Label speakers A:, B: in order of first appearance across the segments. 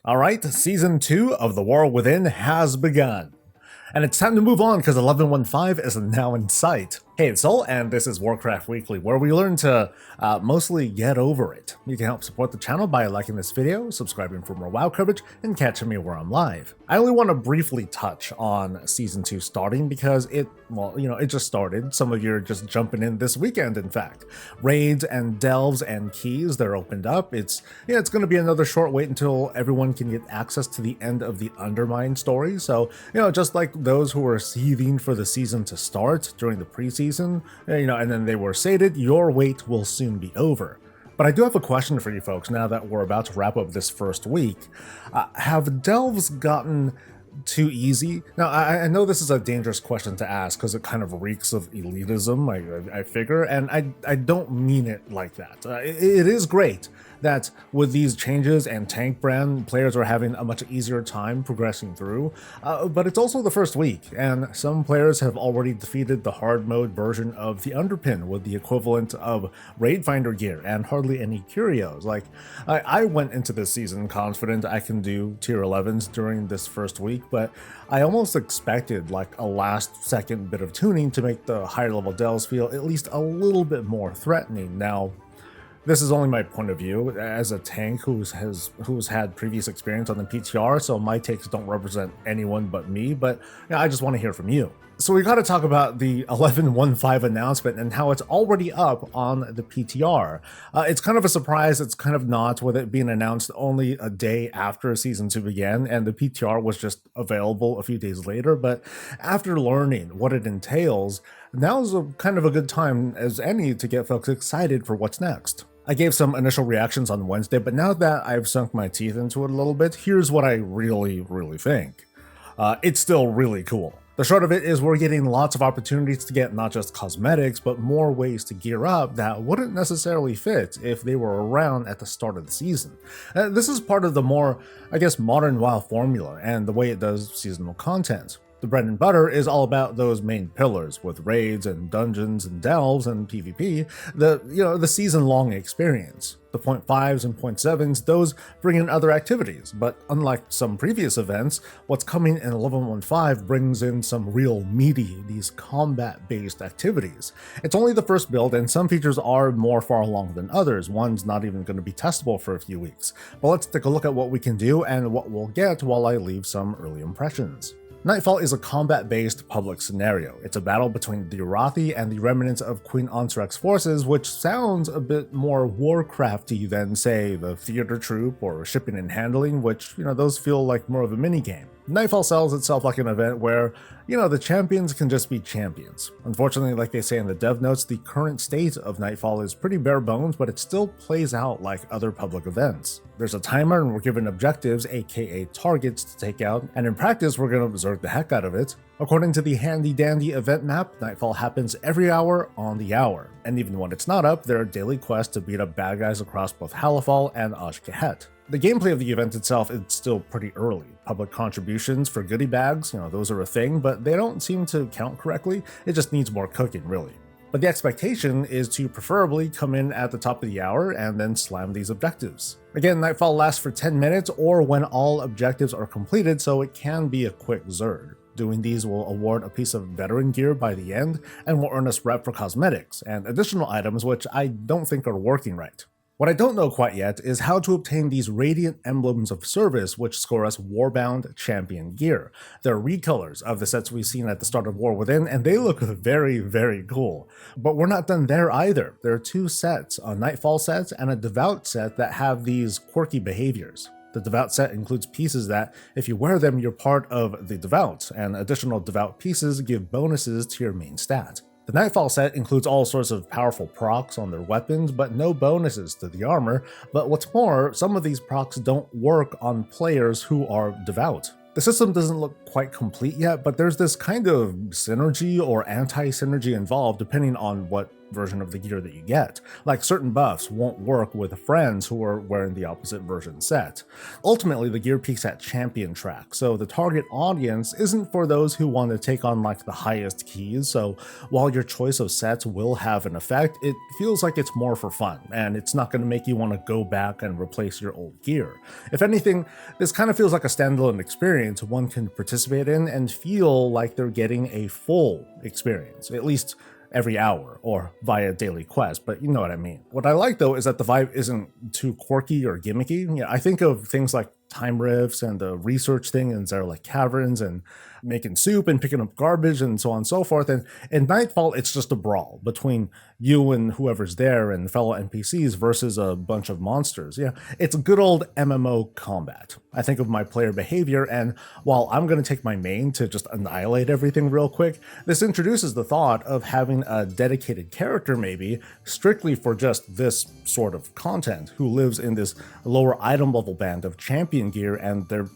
A: Alright, Season 2 of The War Within has begun. And it's time to move on because 11.15 is now in sight. Hey, it's Soul, and this is Warcraft Weekly, where we learn to mostly get over it. You can help support the channel by liking this video, subscribing for more WoW coverage, and catching me where I'm live. I only want to briefly touch on Season 2 starting because it just started. Some of you are just jumping in this weekend, in fact. Raids and delves and keys, they're opened up. It's going to be another short wait until everyone can get access to the end of the Undermine story. So, just like those who were seething for the season to start during the preseason, and then they were sated, your wait will soon be over. But I do have a question for you folks now that we're about to wrap up this first week. Have delves gotten too easy? Now, I know this is a dangerous question to ask because it kind of reeks of elitism, I figure, and I don't mean it like that. It is great that with these changes and tank brand, players are having a much easier time progressing through, but it's also the first week, and some players have already defeated the hard mode version of the Underpin with the equivalent of Raid Finder gear and hardly any curios. Like, I went into this season confident I can do tier 11s during this first week, but I almost expected like a last second bit of tuning to make the higher level delves feel at least a little bit more threatening. Now, this is only my point of view as a tank who's had previous experience on the PTR, so my takes don't represent anyone but me, but I just want to hear from you. So we got to talk about the 11.15 announcement and how it's already up on the PTR. It's kind of a surprise, it's kind of not, with it being announced only a day after Season 2 began, and the PTR was just available a few days later, but after learning what it entails, now's kind of a good time as any to get folks excited for what's next. I gave some initial reactions on Wednesday, but now that I've sunk my teeth into it a little bit, here's what I really think. It's still really cool. The short of it is we're getting lots of opportunities to get not just cosmetics, but more ways to gear up that wouldn't necessarily fit if they were around at the start of the season. This is part of the more, modern WoW formula and the way it does seasonal content. The bread and butter is all about those main pillars with raids and dungeons and delves and PvP, the season-long experience. The 0.5s and 0.7s, those bring in other activities, but unlike some previous events, what's coming in 11.15 brings in some real meaty, these combat-based activities. It's only the first build, and some features are more far along than others. One's not even going to be testable for a few weeks. But let's take a look at what we can do and what we'll get while I leave some early impressions. Nightfall is a combat-based public scenario. It's a battle between the Urathi and the remnants of Queen Ansurek's forces, which sounds a bit more Warcrafty than, say, the theater troupe or shipping and handling, which, those feel like more of a minigame. Nightfall sells itself like an event where, the champions can just be champions. Unfortunately, like they say in the dev notes, the current state of Nightfall is pretty bare bones, but it still plays out like other public events. There's a timer and we're given objectives, aka targets, to take out, and in practice we're going to berserk the heck out of it. According to the handy-dandy event map, Nightfall happens every hour on the hour, and even when it's not up, there are daily quests to beat up bad guys across both Halifal and Azj-Kahet. The gameplay of the event itself is still pretty early. Public contributions for goodie bags, those are a thing, but they don't seem to count correctly. It just needs more cooking, really. But the expectation is to preferably come in at the top of the hour and then slam these objectives. Again, Nightfall lasts for 10 minutes or when all objectives are completed, so it can be a quick zerg. Doing these will award a piece of veteran gear by the end and will earn us rep for cosmetics and additional items which I don't think are working right. What I don't know quite yet is how to obtain these radiant emblems of service which score us Warbound champion gear. They're recolors of the sets we've seen at the start of War Within, and they look very cool. But we're not done there either. There are two sets, a Nightfall set and a Devout set that have these quirky behaviors. The Devout set includes pieces that, if you wear them, you're part of the Devout, and additional Devout pieces give bonuses to your main stat. The Nightfall set includes all sorts of powerful procs on their weapons, but no bonuses to the armor. But what's more, some of these procs don't work on players who are Devout. The system doesn't look quite complete yet, but there's this kind of synergy or anti-synergy involved depending on what version of the gear that you get. Like certain buffs won't work with friends who are wearing the opposite version set. Ultimately, the gear peaks at champion track, so the target audience isn't for those who want to take on like the highest keys, so while your choice of sets will have an effect, it feels like it's more for fun, and it's not going to make you want to go back and replace your old gear. If anything, this kind of feels like a standalone experience one can participate in and feel like they're getting a full experience, at least every hour or via daily quest, but you know what I mean. What I like though is that the vibe isn't too quirky or gimmicky. I think of things like time rifts and the research thing in Zarelek Caverns and making soup and picking up garbage and so on and so forth. And in Nightfall, it's just a brawl between you and whoever's there and fellow NPCs versus a bunch of monsters. Yeah, it's a good old MMO combat. I think of my player behavior, and while I'm going to take my main to just annihilate everything real quick, this introduces the thought of having a dedicated character maybe strictly for just this sort of content who lives in this lower item level band of champion gear, and they're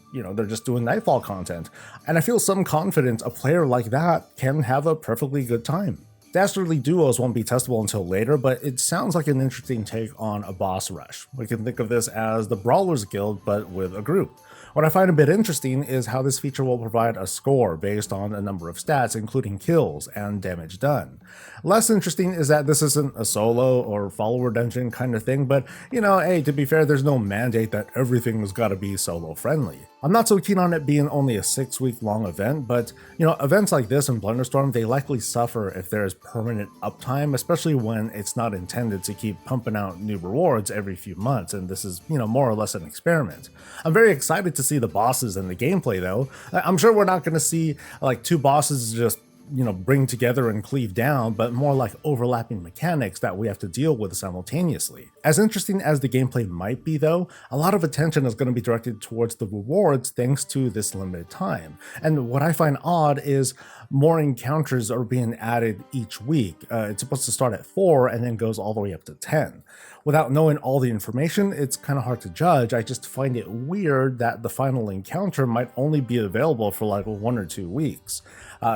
A: just doing Nightfall content. And I feel some confidence a player like that can have a perfectly good time. Dastardly Duos won't be testable until later, but it sounds like an interesting take on a boss rush. We can think of this as the Brawlers Guild, but with a group. What I find a bit interesting is how this feature will provide a score based on a number of stats, including kills and damage done. Less interesting is that this isn't a solo or follower dungeon kind of thing, but hey, to be fair, there's no mandate that everything's gotta be solo friendly. I'm not so keen on it being only a 6-week long event, but events like this in Blunderstorm, they likely suffer if there is permanent uptime, especially when it's not intended to keep pumping out new rewards every few months, and this is, more or less an experiment. I'm very excited to see the bosses and the gameplay though. I'm sure we're not going to see like two bosses just bring together and cleave down, but more like overlapping mechanics that we have to deal with simultaneously. As interesting as the gameplay might be though, a lot of attention is going to be directed towards the rewards thanks to this limited time. And what I find odd is more encounters are being added each week. It's supposed to start at 4 and then goes all the way up to 10. Without knowing all the information, it's kind of hard to judge. I just find it weird that the final encounter might only be available for like 1 or 2 weeks.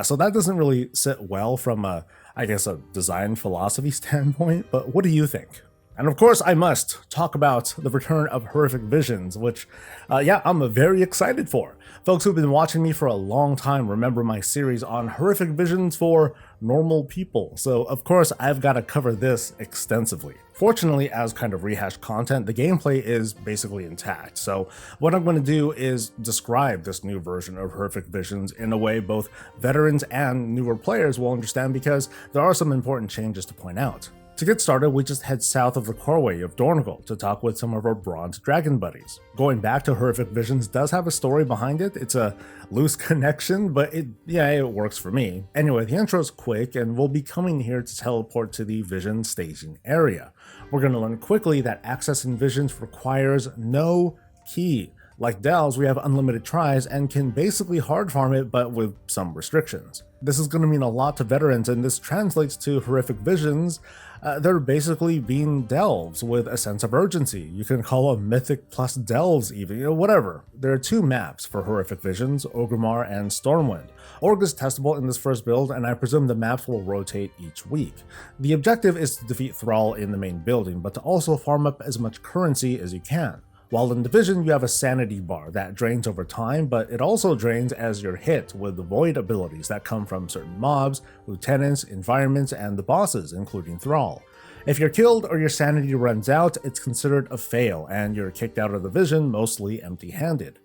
A: So that doesn't really sit well from a design philosophy standpoint, but what do you think? And of course, I must talk about the return of Horrific Visions, which, I'm very excited for. Folks who've been watching me for a long time remember my series on Horrific Visions for normal people, so of course I've got to cover this extensively. Fortunately, as kind of rehashed content, the gameplay is basically intact, so what I'm going to do is describe this new version of Horrific Visions in a way both veterans and newer players will understand, because there are some important changes to point out. To get started, we just head south of the Coreway of Dorngal to talk with some of our bronze dragon buddies. Going back to Horrific Visions does have a story behind it. It's a loose connection, but it works for me. Anyway, the intro's quick, and we'll be coming here to teleport to the Vision staging area. We're going to learn quickly that accessing Visions requires no key. Like Delves, we have unlimited tries and can basically hard farm it, but with some restrictions. This is going to mean a lot to veterans, and this translates to Horrific Visions. They're basically being delves with a sense of urgency. You can call them mythic plus delves even, whatever. There are 2 maps for Horrific Visions, Orgrimmar and Stormwind. Org is testable in this first build, and I presume the maps will rotate each week. The objective is to defeat Thrall in the main building, but to also farm up as much currency as you can. While in Division, you have a sanity bar that drains over time, but it also drains as you're hit with the void abilities that come from certain mobs, lieutenants, environments, and the bosses, including Thrall. If you're killed or your sanity runs out, it's considered a fail, and you're kicked out of the Vision mostly empty-handed.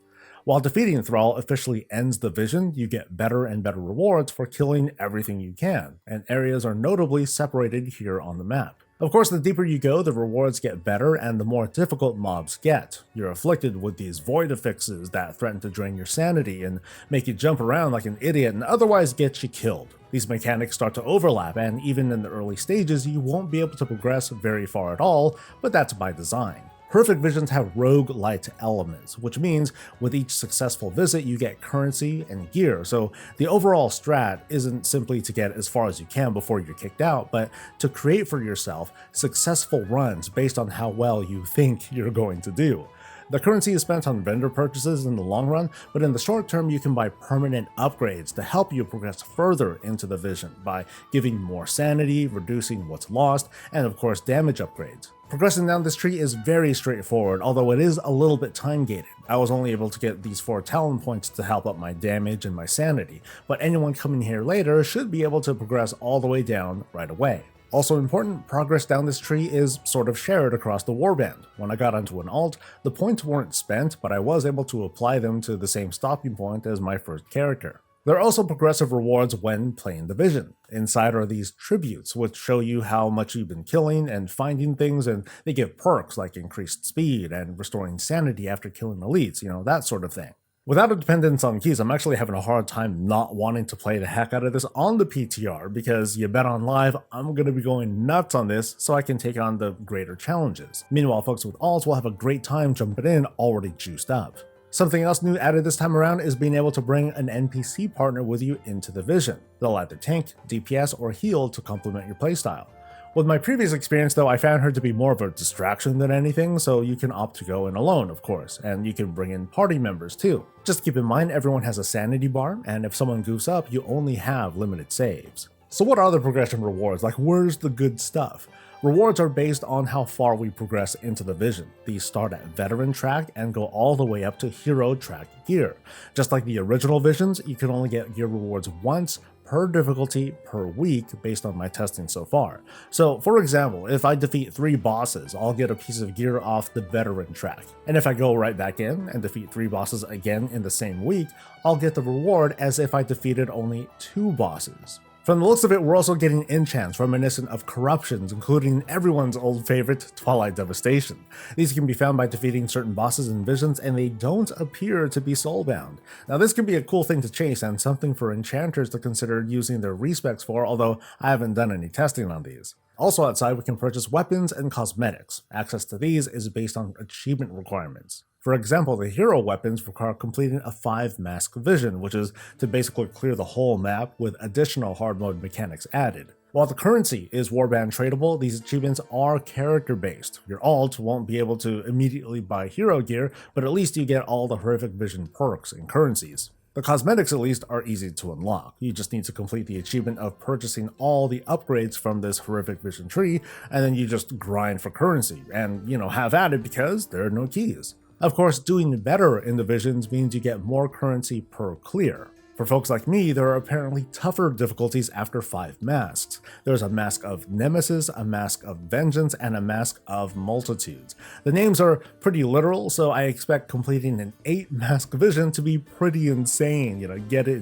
A: While defeating Thrall officially ends the Vision, you get better and better rewards for killing everything you can, and areas are notably separated here on the map. Of course, the deeper you go, the rewards get better and the more difficult mobs get. You're afflicted with these void affixes that threaten to drain your sanity and make you jump around like an idiot and otherwise get you killed. These mechanics start to overlap, and even in the early stages, you won't be able to progress very far at all, but that's by design. Horrific Visions have roguelite elements, which means with each successful visit you get currency and gear, so the overall strat isn't simply to get as far as you can before you're kicked out, but to create for yourself successful runs based on how well you think you're going to do. The currency is spent on vendor purchases in the long run, but in the short term you can buy permanent upgrades to help you progress further into the vision by giving more sanity, reducing what's lost, and of course damage upgrades. Progressing down this tree is very straightforward, although it is a little bit time gated. I was only able to get these 4 talent points to help up my damage and my sanity, but anyone coming here later should be able to progress all the way down right away. Also important, progress down this tree is sort of shared across the warband. When I got onto an alt, the points weren't spent, but I was able to apply them to the same stopping point as my first character. There are also progressive rewards when playing the Vision. Inside are these tributes, which show you how much you've been killing and finding things, and they give perks like increased speed and restoring sanity after killing elites, that sort of thing. Without a dependence on keys, I'm actually having a hard time not wanting to play the heck out of this on the PTR because you bet on live, I'm going to be going nuts on this so I can take on the greater challenges. Meanwhile, folks with alts will have a great time jumping in already juiced up. Something else new added this time around is being able to bring an NPC partner with you into the Vision. They'll either tank, DPS, or heal to complement your playstyle. With my previous experience though, I found her to be more of a distraction than anything, so you can opt to go in alone, of course, and you can bring in party members too. Just keep in mind everyone has a sanity bar, and if someone goofs up, you only have limited saves. So what are the progression rewards? Like, where's the good stuff? Rewards are based on how far we progress into the Vision. These start at Veteran track and go all the way up to Hero track gear. Just like the original Visions, you can only get gear rewards once per difficulty per week based on my testing so far. So for example, if I defeat 3 bosses, I'll get a piece of gear off the Veteran track. And if I go right back in and defeat 3 bosses again in the same week, I'll get the reward as if I defeated only 2 bosses. From the looks of it, we're also getting enchants reminiscent of corruptions, including everyone's old favorite, Twilight Devastation. These can be found by defeating certain bosses and visions, and they don't appear to be soulbound. Now this can be a cool thing to chase and something for enchanters to consider using their respecs for, although I haven't done any testing on these. Also outside, we can purchase weapons and cosmetics. Access to these is based on achievement requirements. For example, the hero weapons require completing a 5-mask vision, which is to basically clear the whole map with additional hard mode mechanics added. While the currency is warband tradable, these achievements are character-based. Your alt won't be able to immediately buy hero gear, but at least you get all the horrific vision perks and currencies. The cosmetics at least are easy to unlock. You just need to complete the achievement of purchasing all the upgrades from this horrific vision tree, and then you just grind for currency, and have at it because there are no keys. Of course, doing better in the visions means you get more currency per clear. For folks like me, there are apparently tougher difficulties after 5 masks. There's a mask of Nemesis, a mask of Vengeance, and a mask of Multitudes. The names are pretty literal, so I expect completing an 8-mask vision to be pretty insane, get it?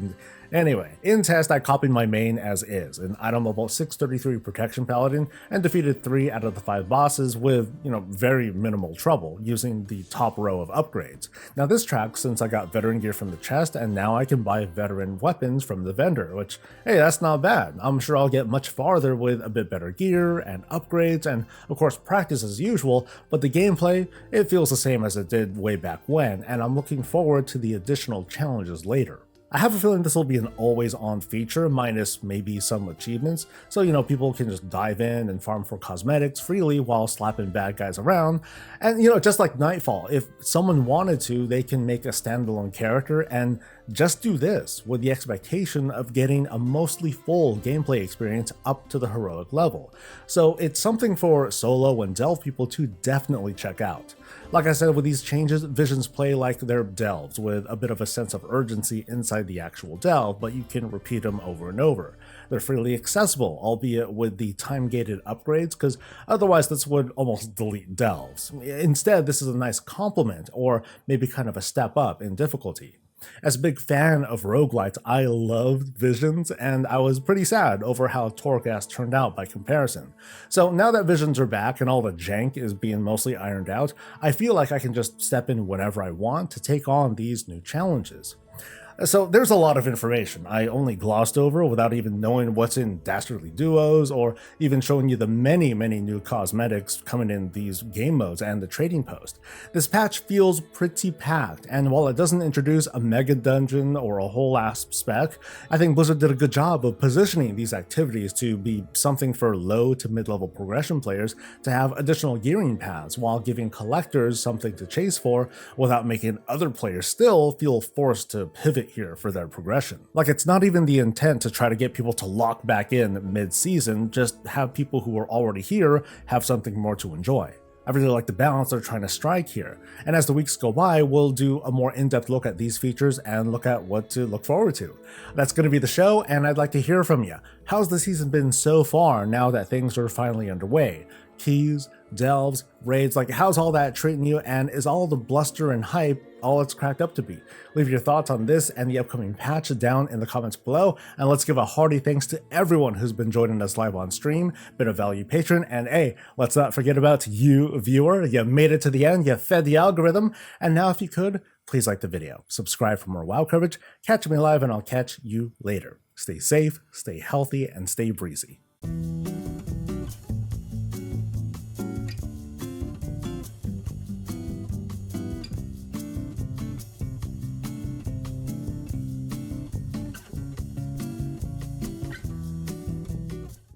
A: Anyway, in test I copied my main as is, an item level 633 Protection Paladin, and defeated 3 out of the 5 bosses with, very minimal trouble, using the top row of upgrades. Now this tracks since I got veteran gear from the chest, and now I can buy veteran weapons from the vendor, which, hey, that's not bad. I'm sure I'll get much farther with a bit better gear and upgrades, and of course practice as usual, but the gameplay, it feels the same as it did way back when, and I'm looking forward to the additional challenges later. I have a feeling this will be an always-on feature, minus maybe some achievements, so people can just dive in and farm for cosmetics freely while slapping bad guys around. And just like Nightfall, if someone wanted to, they can make a standalone character and just do this with the expectation of getting a mostly full gameplay experience up to the heroic level. So it's something for solo and delve people to definitely check out. Like I said, with these changes, visions play like they're delves, with a bit of a sense of urgency inside the actual delve, but you can repeat them over and over. They're freely accessible, albeit with the time-gated upgrades, because otherwise this would almost delete delves. Instead, this is a nice complement, or maybe kind of a step up in difficulty. As a big fan of roguelites, I loved Visions, and I was pretty sad over how Torghast turned out by comparison. So now that Visions are back and all the jank is being mostly ironed out, I feel like I can just step in whenever I want to take on these new challenges. So there's a lot of information I only glossed over without even knowing what's in Dastardly Duos or even showing you the many new cosmetics coming in these game modes and the trading post. This patch feels pretty packed, and while it doesn't introduce a mega dungeon or a whole ass spec, I think Blizzard did a good job of positioning these activities to be something for low to mid-level progression players to have additional gearing paths while giving collectors something to chase for without making other players still feel forced to pivot here for their progression. Like, it's not even the intent to try to get people to lock back in mid-season, just have people who are already here have something more to enjoy. I really like the balance they're trying to strike here, and as the weeks go by, we'll do a more in-depth look at these features and look at what to look forward to. That's going to be the show, and I'd like to hear from you. How's the season been so far now that things are finally underway? Keys, delves, raids, like how's all that treating you, and is all the bluster and hype all it's cracked up to be? Leave your thoughts on this and the upcoming patch down in the comments below, and let's give a hearty thanks to everyone who's been joining us live on stream, been a value patron, and hey, let's not forget about you, viewer. You made it to the end, you fed the algorithm, and now if you could, please like the video, subscribe for more WoW coverage, catch me live, and I'll catch you later. Stay safe, stay healthy, and stay breezy.